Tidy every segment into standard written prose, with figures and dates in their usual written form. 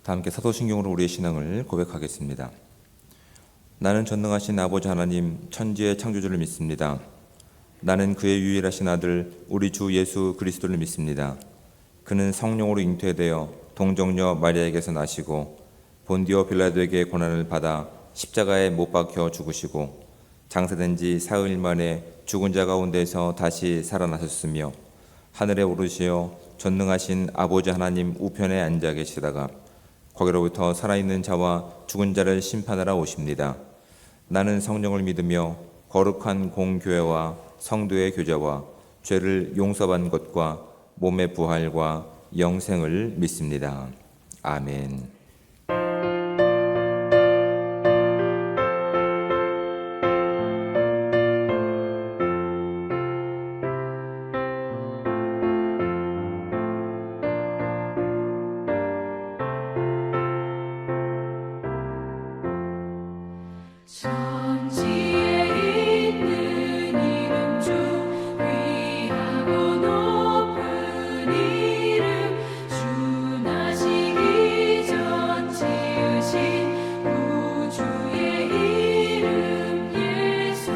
다 함께 사도신경으로 우리의 신앙을 고백하겠습니다. 나는 전능하신 아버지 하나님 천지의 창조주를 믿습니다. 나는 그의 유일하신 아들 우리 주 예수 그리스도를 믿습니다. 그는 성령으로 잉태되어 동정녀 마리아에게서 나시고 본디오 빌라도에게 고난을 받아 십자가에 못 박혀 죽으시고 장사된 지 사흘 만에 죽은 자 가운데서 다시 살아나셨으며 하늘에 오르시어 전능하신 아버지 하나님 우편에 앉아 계시다가 거기로부터 살아있는 자와 죽은 자를 심판하러 오십니다. 나는 성령을 믿으며 거룩한 공교회와 성도의 교제와 죄를 용서받는 것과 몸의 부활과 영생을 믿습니다. 아멘. 천지에 있는 이름 중 귀하고 높은 이름 주 나시기 전 지으신 구주의 이름 예수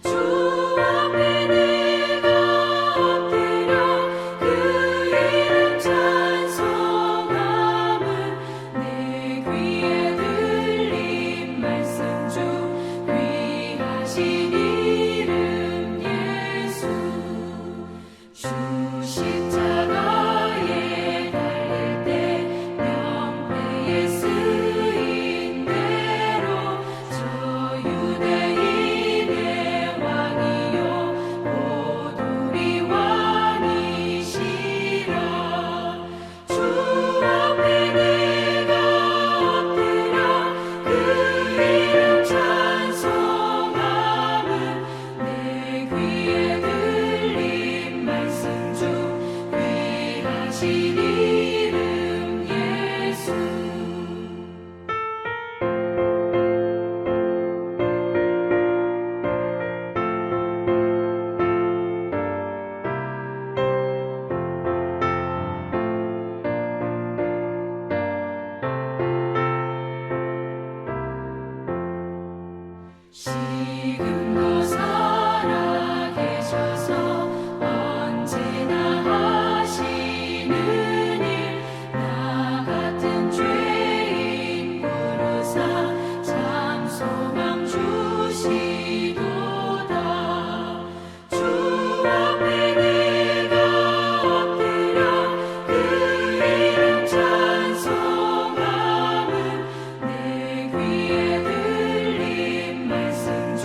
주 앞에 내가 엎드려 그 이름 찬송함은 내 귀에 들린 말씀 중 귀하신 이름 예수 주 십자가에 달릴 때 명패에 쓰인 대로 저 유대인의 왕이요 곧 우리 왕이시라 주 앞에 내가 엎드려 그 이름 찬송함은 내 귀에 들린 말씀 중 귀하신 이름 예수 지금도 살아계셔서 언제나 하시는 일 나 같은 죄인 부르사 참 소망 주시도다 주 앞에 내가 엎드려 그 이름 찬송함은 내 귀에 들린 말씀 중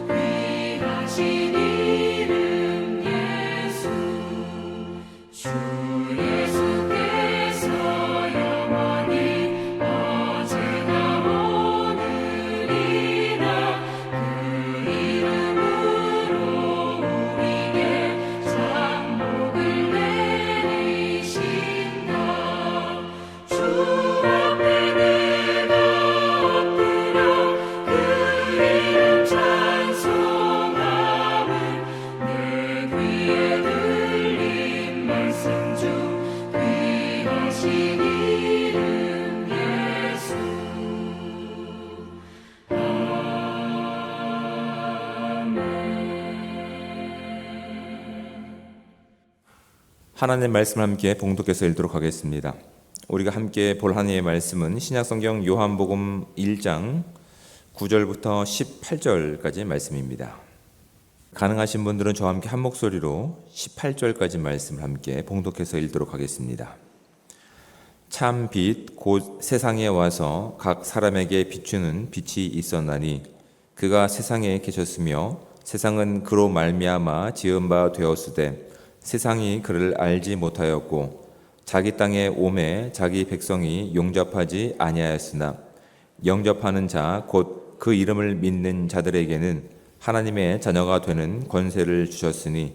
귀하신 이름 예수 주 예수께서 영원히 어제나 오늘이나 그 이름으로 우리에게 상복을 내리신다 주 앞에 내가 엎드려 그 이름 찬송함은 내 귀에 들린 말씀 중 귀하신 이름 예수 하나님의 말씀을 함께 봉독해서 읽도록 하겠습니다. 우리가 함께 볼 하나님의 말씀은 신약성경 요한복음 1장 9절부터 18절까지의 말씀입니다. 가능하신 분들은 저와 함께 한 목소리로 18절까지 말씀을 함께 봉독해서 읽도록 하겠습니다. 참 빛 곧 세상에 와서 각 사람에게 비추는 빛이 있었나니 그가 세상에 계셨으며 세상은 그로 말미암아 지은 바 되었으되 세상이 그를 알지 못하였고 자기 땅에 오매 자기 백성이 용접하지 아니하였으나 영접하는 자 곧 그 이름을 믿는 자들에게는 하나님의 자녀가 되는 권세를 주셨으니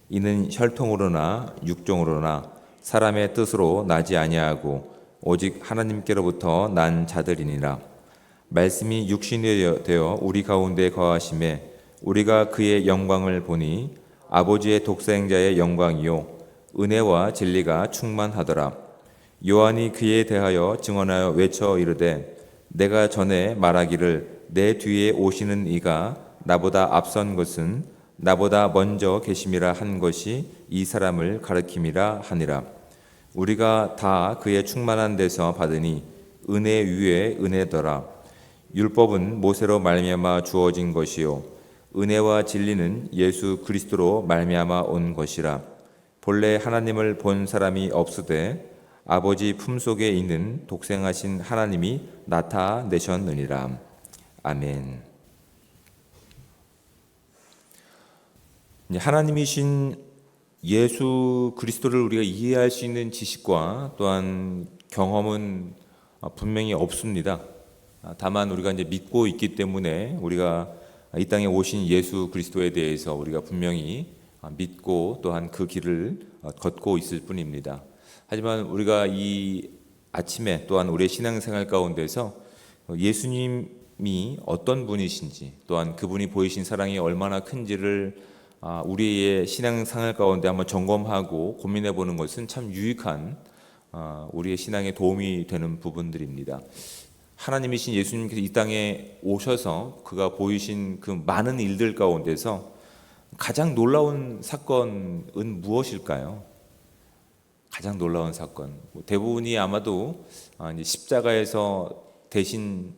이는 혈통으로나 육종으로나 사람의 뜻으로 나지 아니하고 오직 하나님께로부터 난 자들이니라. 말씀이 육신이 되어 우리 가운데 거하심에 우리가 그의 영광을 보니 아버지의 독생자의 영광이요 은혜와 진리가 충만하더라. 요한이 그에 대하여 증언하여 외쳐 이르되 내가 전에 말하기를 내 뒤에 오시는 이가 나보다 앞선 것은 나보다 먼저 계심이라 한 것이 이 사람을 가리킴이라 하니라. 우리가 다 그의 충만한 데서 받으니 은혜 위에 은혜더라. 율법은 모세로 말미암아 주어진 것이요 은혜와 진리는 예수 그리스도로 말미암아 온 것이라. 본래 하나님을 본 사람이 없으되 아버지 품속에 있는 독생하신 하나님이 나타내셨느니라. 아멘. 하나님이신 예수 그리스도를 우리가 이해할 수 있는 지식과 또한 경험은 분명히 없습니다. 다만 우리가 이제 믿고 있기 때문에 우리가 이 땅에 오신 예수 그리스도에 대해서 우리가 분명히 믿고 또한 그 길을 걷고 있을 뿐입니다. 하지만 우리가 이 아침에 또한 우리의 신앙생활 가운데서 예수님이 어떤 분이신지 또한 그분이 보이신 사랑이 얼마나 큰지를 우리의 신앙생활 가운데 한번 점검하고 고민해 보는 것은 참 유익한 우리의 신앙에 도움이 되는 부분들입니다. 하나님이신 예수님께서 이 땅에 오셔서 그가 보이신 그 많은 일들 가운데서 가장 놀라운 사건은 무엇일까요? 가장 놀라운 사건. 대부분이 아마도 이제 십자가에서 대신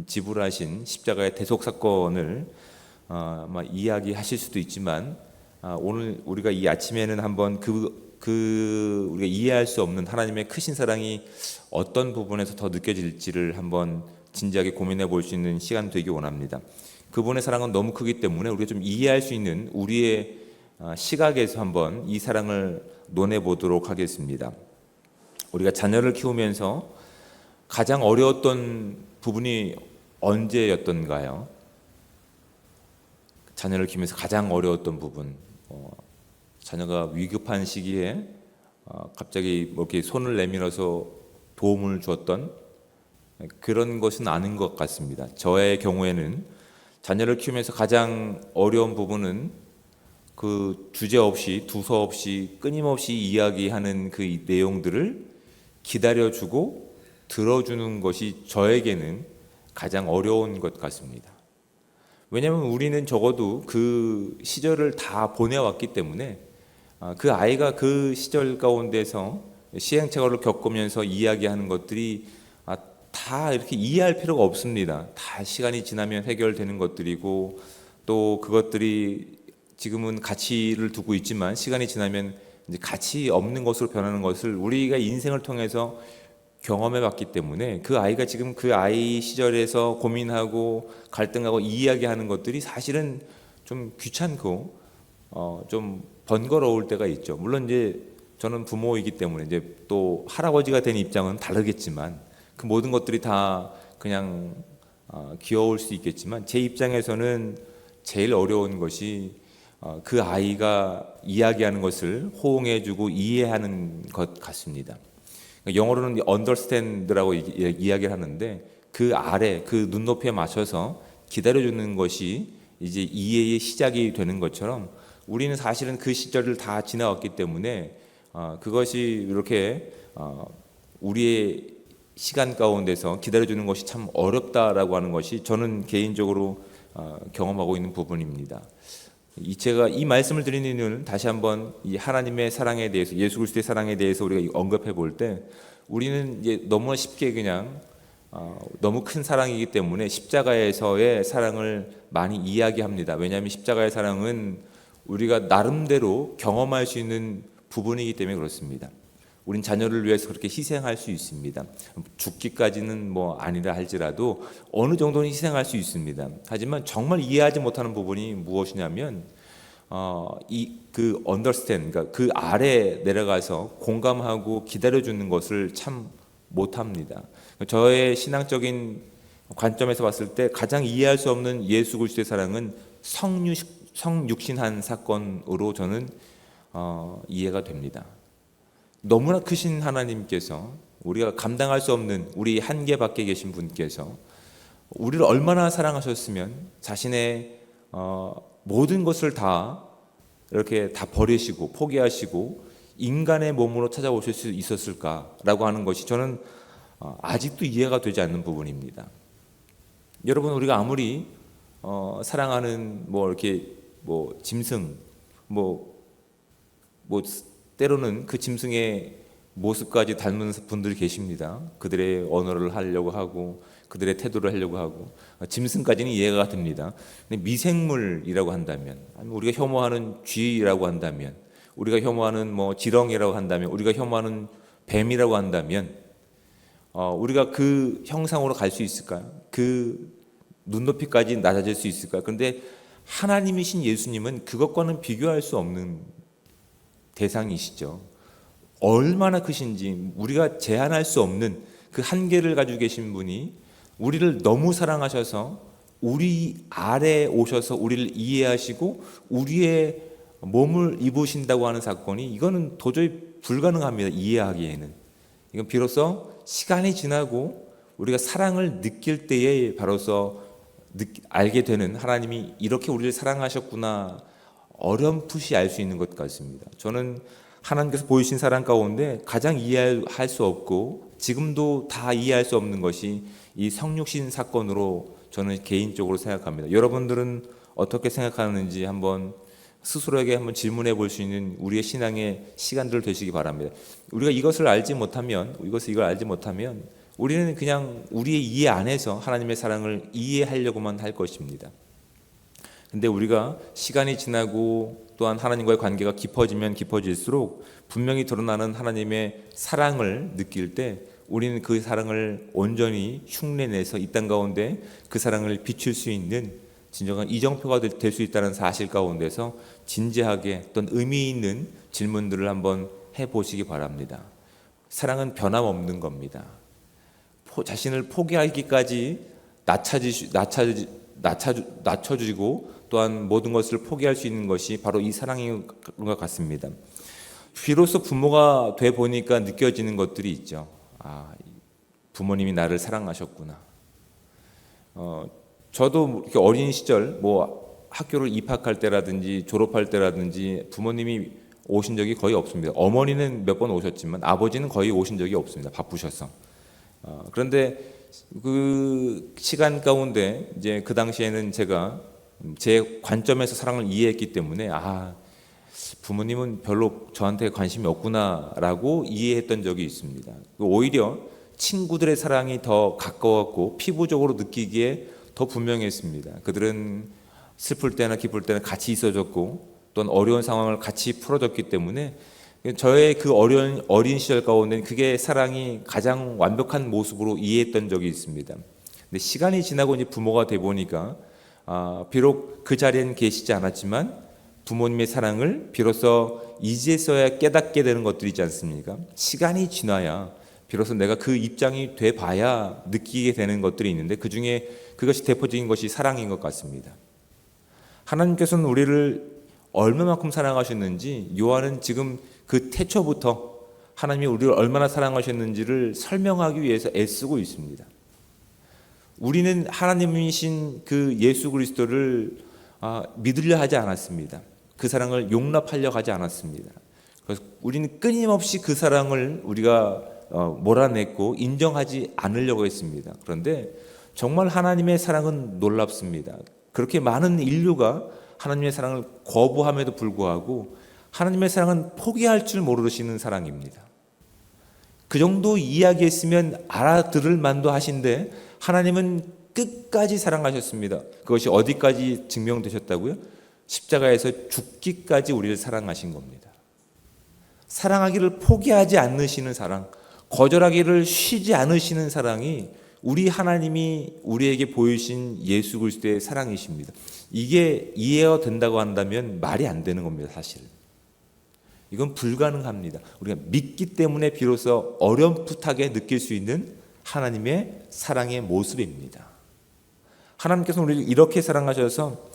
지불하신 십자가의 대속 사건을 아마 이야기하실 수도 있지만 오늘 우리가 이 아침에는 한번 우리가 이해할 수 없는 하나님의 크신 사랑이 어떤 부분에서 더 느껴질지를 한번 진지하게 고민해 볼 수 있는 시간 되기 원합니다. 그분의 사랑은 너무 크기 때문에 우리가 좀 이해할 수 있는 우리의 시각에서 한번 이 사랑을 논해 보도록 하겠습니다. 우리가 자녀를 키우면서 가장 어려웠던 부분이 언제였던가요? 자녀를 키우면서 가장 어려웠던 부분, 자녀가 위급한 시기에 갑자기 뭐 이렇게 손을 내밀어서 도움을 주었던 그런 것은 아닌 것 같습니다. 저의 경우에는 자녀를 키우면서 가장 어려운 부분은 그 주제 없이 두서 없이 끊임없이 이야기하는 그 내용들을 기다려주고 들어주는 것이 저에게는 가장 어려운 것 같습니다. 왜냐하면 우리는 적어도 그 시절을 다 보내왔기 때문에 그 아이가 그 시절 가운데서 시행착오를 겪으면서 이야기하는 것들이 다 이렇게 이해할 필요가 없습니다. 다 시간이 지나면 해결되는 것들이고 또 그것들이 지금은 가치를 두고 있지만 시간이 지나면 이제 가치 없는 것으로 변하는 것을 우리가 인생을 통해서 경험해 봤기 때문에 그 아이가 지금 그 아이 시절에서 고민하고 갈등하고 이야기하는 것들이 사실은 좀 귀찮고 좀 번거로울 때가 있죠. 물론 이제 저는 부모이기 때문에 이제 또 할아버지가 된 입장은 다르겠지만 그 모든 것들이 다 그냥 귀여울 수 있겠지만 제 입장에서는 제일 어려운 것이 그 아이가 이야기하는 것을 호응해주고 이해하는 것 같습니다. 영어로는 understand라고 이야기를 하는데 그 아래 그 눈높이에 맞춰서 기다려주는 것이 이제 이해의 시작이 되는 것처럼 우리는 사실은 그 시절을 다 지나왔기 때문에 그것이 이렇게 우리의 시간 가운데서 기다려주는 것이 참 어렵다라고 하는 것이 저는 개인적으로 경험하고 있는 부분입니다. 제가 이 말씀을 드리는 이유는 다시 한번 이 하나님의 사랑에 대해서 예수 그리스도의 사랑에 대해서 우리가 언급해 볼 때 우리는 이제 너무 쉽게 그냥 너무 큰 사랑이기 때문에 십자가에서의 사랑을 많이 이야기합니다. 왜냐하면 십자가의 사랑은 우리가 나름대로 경험할 수 있는 부분이기 때문에 그렇습니다. 우린 자녀를 위해서 그렇게 희생할 수 있습니다. 죽기까지는 뭐 아니라 할지라도 어느 정도는 희생할 수 있습니다. 하지만 정말 이해하지 못하는 부분이 무엇이냐면 그 understand, 그러니까 그 아래 내려가서 공감하고 기다려주는 것을 참 못합니다. 저의 신앙적인 관점에서 봤을 때 가장 이해할 수 없는 예수 그리스도의 사랑은 성육신한 사건으로 저는 이해가 됩니다. 너무나 크신 하나님께서 우리가 감당할 수 없는 우리 한계 밖에 계신 분께서 우리를 얼마나 사랑하셨으면 자신의 모든 것을 다 이렇게 다 버리시고 포기하시고 인간의 몸으로 찾아오실 수 있었을까라고 하는 것이 저는 아직도 이해가 되지 않는 부분입니다. 여러분, 우리가 아무리 사랑하는 이렇게 짐승 때로는 그 짐승의 모습까지 닮은 분들이 계십니다. 그들의 언어를 하려고 하고 그들의 태도를 하려고 하고 짐승까지는 이해가 됩니다. 근데 미생물이라고 한다면, 우리가 혐오하는 쥐라고 한다면, 우리가 혐오하는 지렁이라고 한다면, 우리가 혐오하는 뱀이라고 한다면, 우리가 그 형상으로 갈 수 있을까요? 그 눈높이까지 낮아질 수 있을까요? 그런데 하나님이신 예수님은 그것과는 비교할 수 없는 대상이시죠. 얼마나 크신지 우리가 제한할 수 없는 그 한계를 가지고 계신 분이 우리를 너무 사랑하셔서 우리 아래에 오셔서 우리를 이해하시고 우리의 몸을 입으신다고 하는 사건이, 이거는 도저히 불가능합니다. 이해하기에는. 이건 비로소 시간이 지나고 우리가 사랑을 느낄 때에 바로서 알게 되는, 하나님이 이렇게 우리를 사랑하셨구나, 어렴풋이 알 수 있는 것 같습니다. 저는 하나님께서 보이신 사랑 가운데 가장 이해할 수 없고 지금도 다 이해할 수 없는 것이 이 성육신 사건으로 저는 개인적으로 생각합니다. 여러분들은 어떻게 생각하는지 한번 스스로에게 한번 질문해 볼 수 있는 우리의 신앙의 시간들 되시기 바랍니다. 우리가 이걸 알지 못하면 우리는 그냥 우리의 이해 안에서 하나님의 사랑을 이해하려고만 할 것입니다. 근데 우리가 시간이 지나고 또한 하나님과의 관계가 깊어지면 깊어질수록 분명히 드러나는 하나님의 사랑을 느낄 때 우리는 그 사랑을 온전히 흉내내서 이 땅 가운데 그 사랑을 비출 수 있는 진정한 이정표가 될 수 있다는 사실 가운데서 진지하게 어떤 의미 있는 질문들을 한번 해보시기 바랍니다. 사랑은 변함없는 겁니다. 자신을 포기하기까지 낮춰주고 또한 모든 것을 포기할 수 있는 것이 바로 이 사랑인 것 같습니다. 비로소 부모가 돼 보니까 느껴지는 것들이 있죠. 부모님이 나를 사랑하셨구나. 저도 이렇게 어린 시절 학교를 입학할 때라든지 졸업할 때라든지 부모님이 오신 적이 거의 없습니다. 어머니는 몇 번 오셨지만 아버지는 거의 오신 적이 없습니다. 바쁘셔서. 그런데 그 시간 가운데 이제 그 당시에는 제가 제 관점에서 사랑을 이해했기 때문에 부모님은 별로 저한테 관심이 없구나라고 이해했던 적이 있습니다. 오히려 친구들의 사랑이 더 가까웠고 피부적으로 느끼기에 더 분명했습니다. 그들은 슬플 때나 기쁠 때나 같이 있어줬고 또한 어려운 상황을 같이 풀어줬기 때문에 저의 그 어린 시절 가운데 그게 사랑이 가장 완벽한 모습으로 이해했던 적이 있습니다. 근데 시간이 지나고 이제 부모가 돼 보니까 비록 그 자리에는 계시지 않았지만 부모님의 사랑을 비로소 이제서야 깨닫게 되는 것들이 있지 않습니까? 시간이 지나야 비로소 내가 그 입장이 돼 봐야 느끼게 되는 것들이 있는데 그 중에 그것이 대표적인 것이 사랑인 것 같습니다. 하나님께서는 우리를 얼마만큼 사랑하셨는지 요한은 지금 그 태초부터 하나님이 우리를 얼마나 사랑하셨는지를 설명하기 위해서 애쓰고 있습니다. 우리는 하나님이신 그 예수 그리스도를 믿으려 하지 않았습니다. 그 사랑을 용납하려 하지 않았습니다. 그래서 우리는 끊임없이 그 사랑을 우리가 몰아냈고 인정하지 않으려고 했습니다. 그런데 정말 하나님의 사랑은 놀랍습니다. 그렇게 많은 인류가 하나님의 사랑을 거부함에도 불구하고 하나님의 사랑은 포기할 줄 모르시는 사랑입니다. 그 정도 이야기했으면 알아들을 만도 하신데 하나님은 끝까지 사랑하셨습니다. 그것이 어디까지 증명되셨다고요? 십자가에서 죽기까지 우리를 사랑하신 겁니다. 사랑하기를 포기하지 않으시는 사랑, 거절하기를 쉬지 않으시는 사랑이 우리 하나님이 우리에게 보이신 예수 그리스도의 사랑이십니다. 이게 이해가 된다고 한다면 말이 안 되는 겁니다. 사실 이건 불가능합니다. 우리가 믿기 때문에 비로소 어렴풋하게 느낄 수 있는 하나님의 사랑의 모습입니다. 하나님께서는 우리를 이렇게 사랑하셔서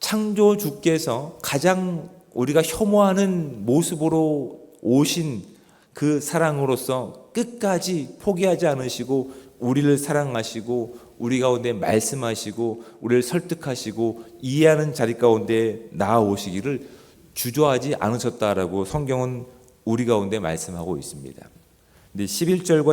창조주께서 가장 우리가 혐오하는 모습으로 오신 그 사랑으로서 끝까지 포기하지 않으시고 우리를 사랑하시고 우리 가운데 말씀하시고 우리를 설득하시고 이해하는 자리 가운데 나아오시기를 주저하지 않으셨다라고 성경은 우리 가운데 말씀하고 있습니다. 근데 11절과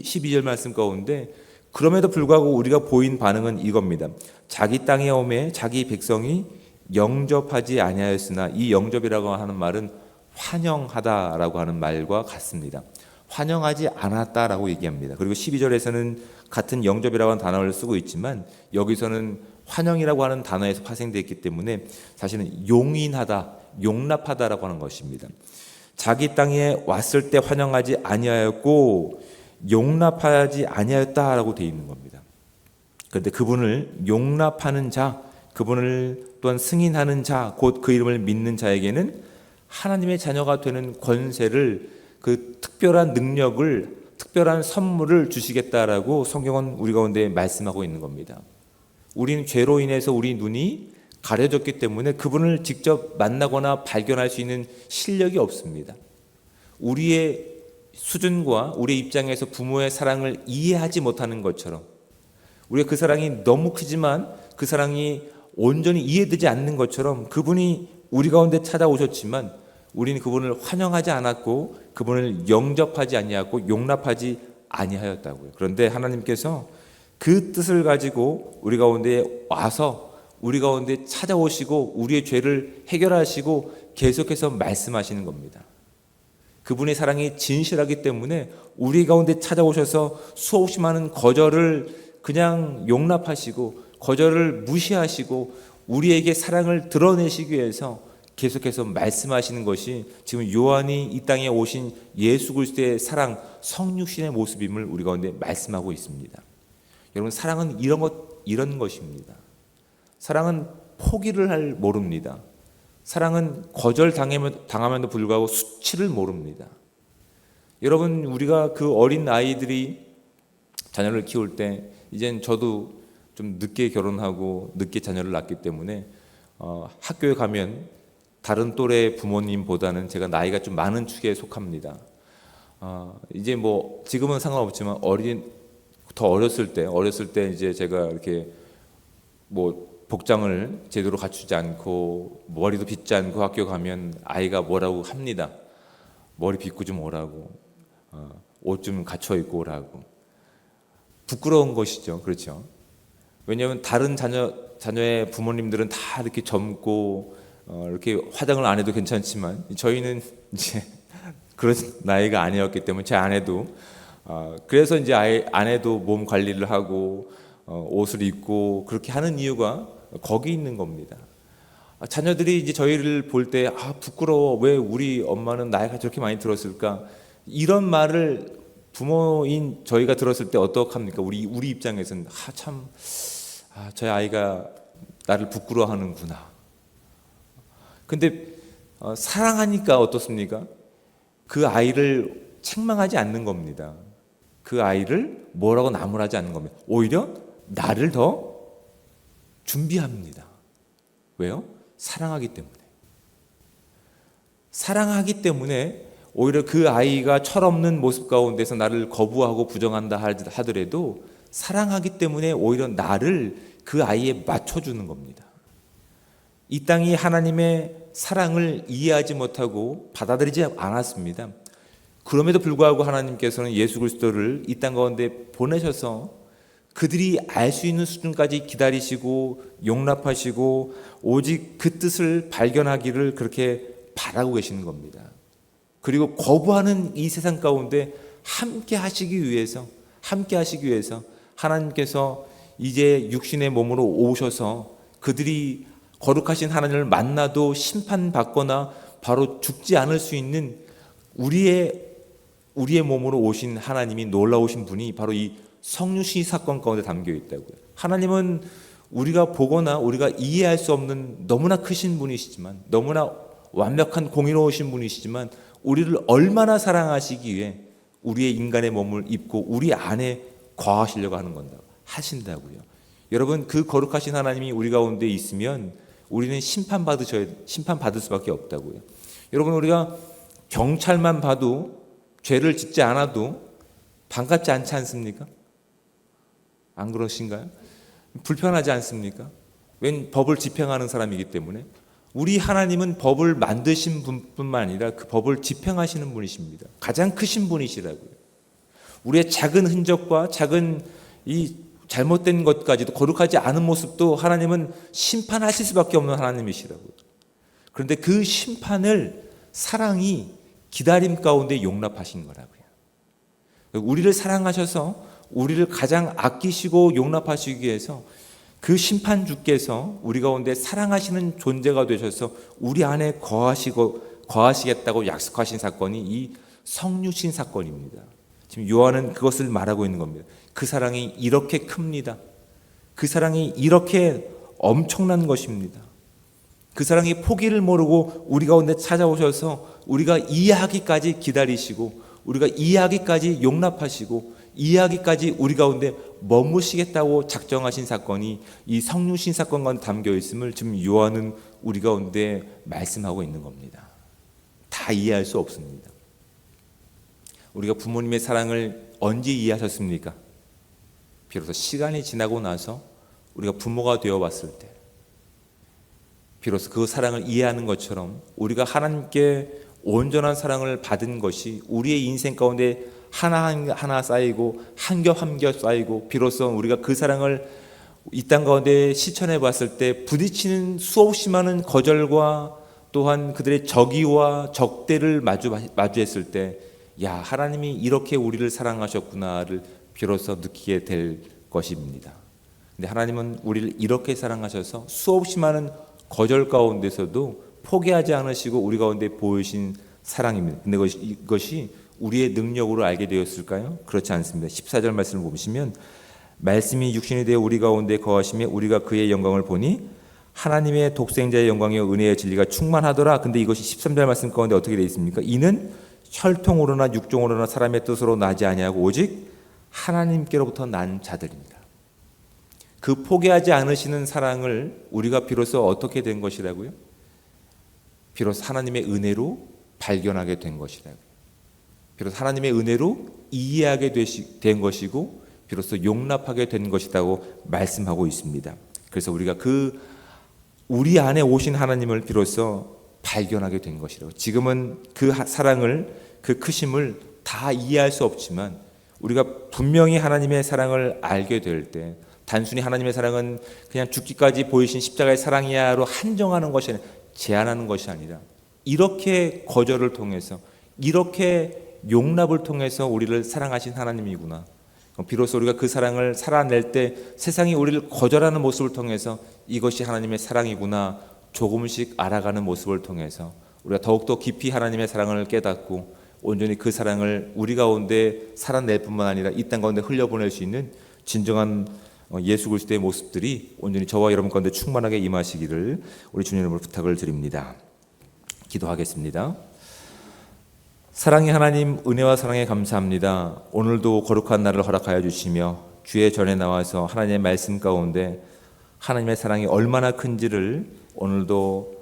12절 말씀 가운데 그럼에도 불구하고 우리가 보인 반응은 이겁니다. 자기 땅에 오매 자기 백성이 영접하지 아니하였으나, 이 영접이라고 하는 말은 환영하다라고 하는 말과 같습니다. 환영하지 않았다라고 얘기합니다. 그리고 12절에서는 같은 영접이라고 하는 단어를 쓰고 있지만 여기서는 환영이라고 하는 단어에서 파생되어 있기 때문에 사실은 용인하다, 용납하다라고 하는 것입니다. 자기 땅에 왔을 때 환영하지 아니하였고 용납하지 아니하였다라고 되어 있는 겁니다. 그런데 그분을 용납하는 자, 그분을 또한 승인하는 자, 곧 그 이름을 믿는 자에게는 하나님의 자녀가 되는 권세를, 그 특별한 능력을, 특별한 선물을 주시겠다라고 성경은 우리 가운데 말씀하고 있는 겁니다. 우리는 죄로 인해서 우리 눈이 가려졌기 때문에 그분을 직접 만나거나 발견할 수 있는 실력이 없습니다. 우리의 수준과 우리의 입장에서 부모의 사랑을 이해하지 못하는 것처럼, 우리가 그 사랑이 너무 크지만 그 사랑이 온전히 이해되지 않는 것처럼 그분이 우리 가운데 찾아오셨지만 우리는 그분을 환영하지 않았고 그분을 영접하지 아니하고 용납하지 아니하였다고요. 그런데 하나님께서 그 뜻을 가지고 우리 가운데 와서 우리 가운데 찾아오시고 우리의 죄를 해결하시고 계속해서 말씀하시는 겁니다. 그분의 사랑이 진실하기 때문에 우리 가운데 찾아오셔서 수없이 많은 거절을 그냥 용납하시고 거절을 무시하시고 우리에게 사랑을 드러내시기 위해서 계속해서 말씀하시는 것이 지금 요한이 이 땅에 오신 예수 그리스도의 사랑, 성육신의 모습임을 우리 가운데 말씀하고 있습니다. 여러분, 사랑은 이런 것입니다. 사랑은 포기를 모릅니다. 사랑은 거절당함에도 불구하고 수치를 모릅니다. 여러분, 우리가 그 어린 아이들이 자녀를 키울 때, 이젠 저도 좀 늦게 결혼하고 늦게 자녀를 낳기 때문에 학교에 가면 다른 또래 부모님보다는 제가 나이가 좀 많은 축에 속합니다. 이제 뭐 지금은 상관없지만 더 어렸을 때 이제 제가 이렇게 뭐 복장을 제대로 갖추지 않고 머리도 빗지 않고 학교 가면 아이가 뭐라고 합니다. 머리 빗고 좀 오라고, 옷 좀 갖춰 입고 오라고. 부끄러운 것이죠, 그렇죠? 왜냐하면 다른 자녀의 부모님들은 다 이렇게 젊고 이렇게 화장을 안 해도 괜찮지만 저희는 이제 그런 나이가 아니었기 때문에 제 아내도 그래서 이제 아내도 몸 관리를 하고 옷을 입고 그렇게 하는 이유가 거기 있는 겁니다. 자녀들이 이제 저희를 볼 때 부끄러워, 왜 우리 엄마는 나이가 저렇게 많이 들었을까, 이런 말을 부모인 저희가 들었을 때 어떡합니까? 우리 입장에서는 저희 아이가 나를 부끄러워하는구나. 근데 사랑하니까 어떻습니까? 그 아이를 책망하지 않는 겁니다. 그 아이를 뭐라고 나무라지 않는 겁니다. 오히려 나를 더 준비합니다. 왜요? 사랑하기 때문에. 사랑하기 때문에 오히려 그 아이가 철없는 모습 가운데서 나를 거부하고 부정한다 하더라도 사랑하기 때문에 오히려 나를 그 아이에 맞춰주는 겁니다. 이 땅이 하나님의 사랑을 이해하지 못하고 받아들이지 않았습니다. 그럼에도 불구하고 하나님께서는 예수 그리스도를 이 땅 가운데 보내셔서 그들이 알 수 있는 수준까지 기다리시고 용납하시고 오직 그 뜻을 발견하기를 그렇게 바라고 계시는 겁니다. 그리고 거부하는 이 세상 가운데 함께 하시기 위해서 하나님께서 이제 육신의 몸으로 오셔서 그들이 거룩하신 하나님을 만나도 심판받거나 바로 죽지 않을 수 있는 우리의 몸으로 오신 하나님이, 놀라우신 분이 바로 이 성육신 사건 가운데 담겨 있다고요. 하나님은 우리가 보거나 우리가 이해할 수 없는 너무나 크신 분이시지만, 너무나 완벽한 공의로우신 분이시지만 우리를 얼마나 사랑하시기 위해 우리의 인간의 몸을 입고 우리 안에 거하시려고 하신다고요. 여러분, 그 거룩하신 하나님이 우리 가운데 있으면 우리는 심판받을 수밖에 없다고요. 여러분, 우리가 경찰만 봐도 죄를 짓지 않아도 반갑지 않지 않습니까? 안 그러신가요? 불편하지 않습니까? 웬 법을 집행하는 사람이기 때문에 우리 하나님은 법을 만드신 분뿐만 아니라 그 법을 집행하시는 분이십니다. 가장 크신 분이시라고요. 우리의 작은 흔적과 작은 이 잘못된 것까지도, 거룩하지 않은 모습도 하나님은 심판하실 수밖에 없는 하나님이시라고요. 그런데 그 심판을 사랑이 기다림 가운데 용납하신 거라고요. 우리를 사랑하셔서 우리를 가장 아끼시고 용납하시기 위해서 그 심판주께서 우리 가운데 사랑하시는 존재가 되셔서 우리 안에 거하시겠다고 약속하신 사건이 이 성육신 사건입니다. 지금 요한은 그것을 말하고 있는 겁니다. 그 사랑이 이렇게 큽니다. 그 사랑이 이렇게 엄청난 것입니다. 그 사랑이 포기를 모르고 우리 가운데 찾아오셔서 우리가 이해하기까지 기다리시고, 우리가 이해하기까지 용납하시고, 이해하기까지 우리 가운데 머무시겠다고 작정하신 사건이 이 성육신 사건 가운데 담겨 있음을 지금 요한은 우리 가운데 말씀하고 있는 겁니다. 다 이해할 수 없습니다. 우리가 부모님의 사랑을 언제 이해하셨습니까? 비로소 시간이 지나고 나서 우리가 부모가 되어봤을 때 비로소 그 사랑을 이해하는 것처럼 우리가 하나님께 온전한 사랑을 받은 것이 우리의 인생 가운데 하나하나 쌓이고 한 겹 한 겹 쌓이고, 비로소 우리가 그 사랑을 이 땅 가운데 실천해 봤을 때 부딪히는 수없이 많은 거절과 또한 그들의 적의와 적대를 마주했을 때, 야, 하나님이 이렇게 우리를 사랑하셨구나를 비로소 느끼게 될 것입니다. 근데 하나님은 우리를 이렇게 사랑하셔서 수없이 많은 거절 가운데서도 포기하지 않으시고 우리 가운데 보이신 사랑입니다. 근데 이것이 우리의 능력으로 알게 되었을까요? 그렇지 않습니다. 14절 말씀을 보시면, 말씀이 육신이 되어 우리 가운데 거하시며 우리가 그의 영광을 보니 하나님의 독생자의 영광이요 은혜의 진리가 충만하더라. 근데 이것이 13절 말씀 가운데 어떻게 되어 있습니까? 이는 혈통으로나 육종으로나 사람의 뜻으로 나지 아니하고 오직 하나님께로부터 난 자들입니다. 그 포기하지 않으시는 사랑을 우리가 비로소 어떻게 된 것이라고요? 비로소 하나님의 은혜로 발견하게 된 것이라고요. 비로소 하나님의 은혜로 이해하게 된 것이고 비로소 용납하게 된 것이라고 말씀하고 있습니다. 그래서 우리가 우리 안에 오신 하나님을 비로소 발견하게 된 것이라고. 지금은 그 사랑을, 그 크심을 다 이해할 수 없지만 우리가 분명히 하나님의 사랑을 알게 될 때, 단순히 하나님의 사랑은 그냥 죽기까지 보이신 십자가의 사랑이야로 한정하는 것이 아니라, 제한하는 것이 아니라, 이렇게 거절을 통해서, 이렇게 용납을 통해서 우리를 사랑하신 하나님이구나. 비로소 우리가 그 사랑을 살아낼 때 세상이 우리를 거절하는 모습을 통해서 이것이 하나님의 사랑이구나 조금씩 알아가는 모습을 통해서 우리가 더욱더 깊이 하나님의 사랑을 깨닫고 온전히 그 사랑을 우리 가운데 살아낼 뿐만 아니라 이 땅 가운데 흘려보낼 수 있는 진정한 예수 그리스도의 모습들이 온전히 저와 여러분 가운데 충만하게 임하시기를 우리 주님 이름으로 부탁을 드립니다. 기도하겠습니다. 사랑의 하나님, 은혜와 사랑에 감사합니다. 오늘도 거룩한 날을 허락하여 주시며 주의 전에 나와서 하나님의 말씀 가운데 하나님의 사랑이 얼마나 큰지를 오늘도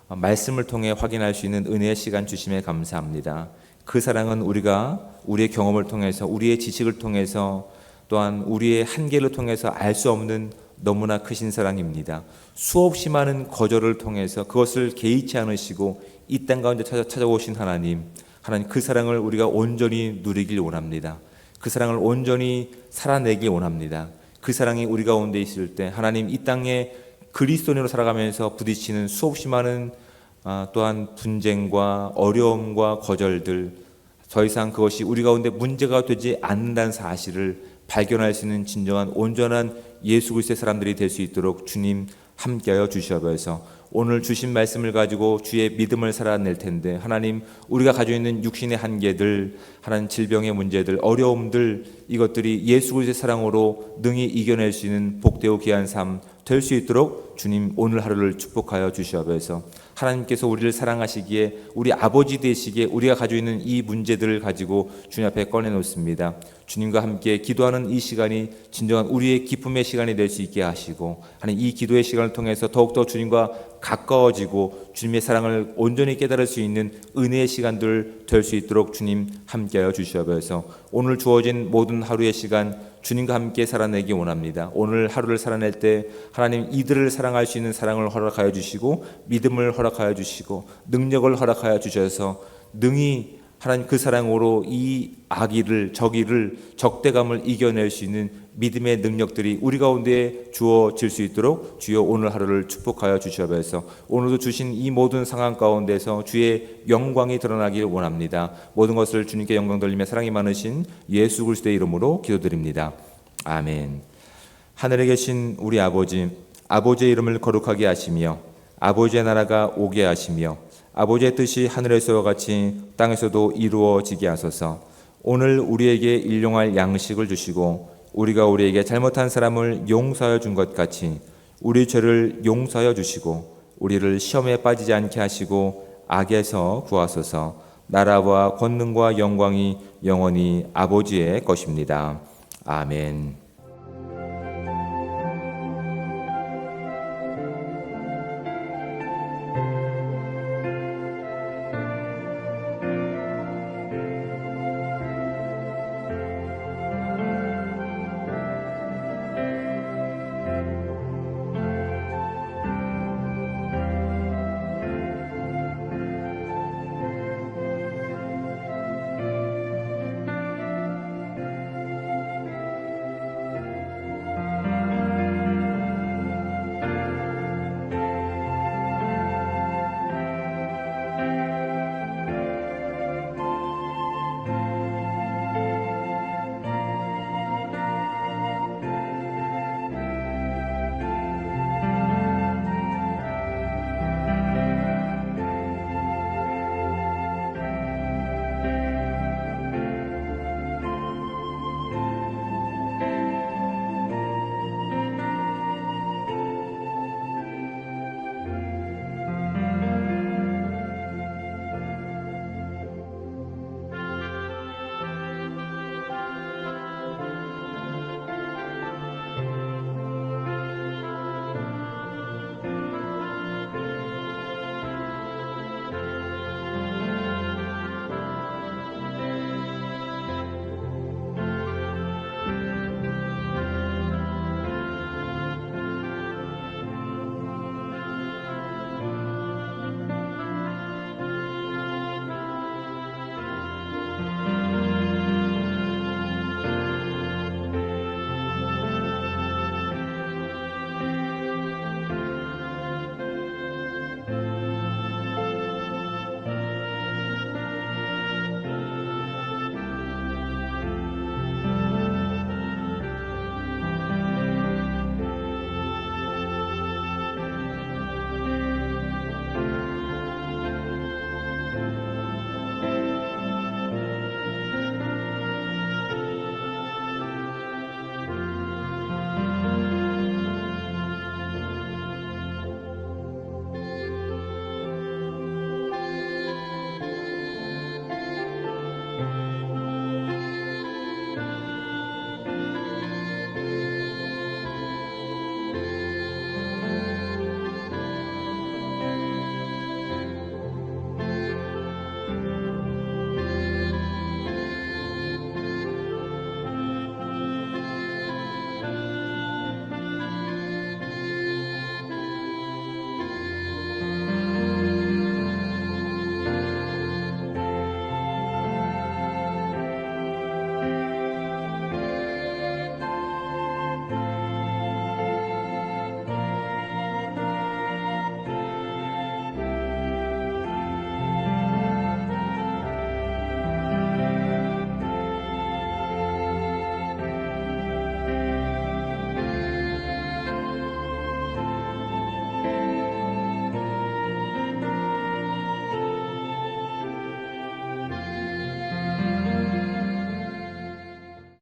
말씀을 통해 확인할 수 있는 은혜의 시간 주심에 감사합니다. 그 사랑은 우리가 우리의 경험을 통해서, 우리의 지식을 통해서, 또한 우리의 한계를 통해서 알 수 없는 너무나 크신 사랑입니다. 수없이 많은 거절을 통해서 그것을 개의치 않으시고 이 땅 가운데 찾아오신 하나님 그 사랑을 우리가 온전히 누리길 원합니다. 그 사랑을 온전히 살아내길 원합니다. 그 사랑이 우리 가운데 있을 때 하나님 이 땅에 그리스도인으로 살아가면서 부딪히는 수없이 많은 또한 분쟁과 어려움과 거절들, 더 이상 그것이 우리 가운데 문제가 되지 않는다는 사실을 발견할 수 있는 진정한 온전한 예수 그리스도의 사람들이 될 수 있도록 주님 함께하여 주시옵소서. 오늘 주신 말씀을 가지고 주의 믿음을 살아낼 텐데 하나님, 우리가 가지고 있는 육신의 한계들, 하나님 질병의 문제들, 어려움들, 이것들이 예수 그리스도의 사랑으로 능히 이겨낼 수 있는 복되고 귀한 삶 될 수 있도록 주님 오늘 하루를 축복하여 주시옵소서. 하나님께서 우리를 사랑하시기에 우리 아버지 되시기에 우리가 가지고 있는 이 문제들을 가지고 주님 앞에 꺼내놓습니다. 주님과 함께 기도하는 이 시간이 진정한 우리의 기쁨의 시간이 될 수 있게 하시고, 하나님 이 기도의 시간을 통해서 더욱더 주님과 가까워지고 주님의 사랑을 온전히 깨달을 수 있는 은혜의 시간들 될 수 있도록 주님 함께하여 주시옵소서. 오늘 주어진 모든 하루의 시간 주님과 함께 살아내기 원합니다. 오늘 하루를 살아낼 때 하나님 이들을 사랑할 수 있는 사랑을 허락하여 주시고, 믿음을 허락하여 주시고, 능력을 허락하여 주셔서 능히 하나님 그 사랑으로 이 악의를, 적의를, 적대감을 이겨낼 수 있는 믿음의 능력들이 우리 가운데 주어질 수 있도록 주여 오늘 하루를 축복하여 주시옵소서. 오늘도 주신 이 모든 상황 가운데서 주의 영광이 드러나길 원합니다. 모든 것을 주님께 영광 돌리며 사랑이 많으신 예수 그리스도의 이름으로 기도드립니다. 아멘. 하늘에 계신 우리 아버지, 아버지의 이름을 거룩하게 하시며 아버지의 나라가 오게 하시며 아버지의 뜻이 하늘에서와 같이 땅에서도 이루어지게 하소서. 오늘 우리에게 일용할 양식을 주시고 우리가 우리에게 잘못한 사람을 용서하여 준 것 같이 우리 죄를 용서하여 주시고 우리를 시험에 빠지지 않게 하시고 악에서 구하소서. 나라와 권능과 영광이 영원히 아버지의 것입니다. 아멘.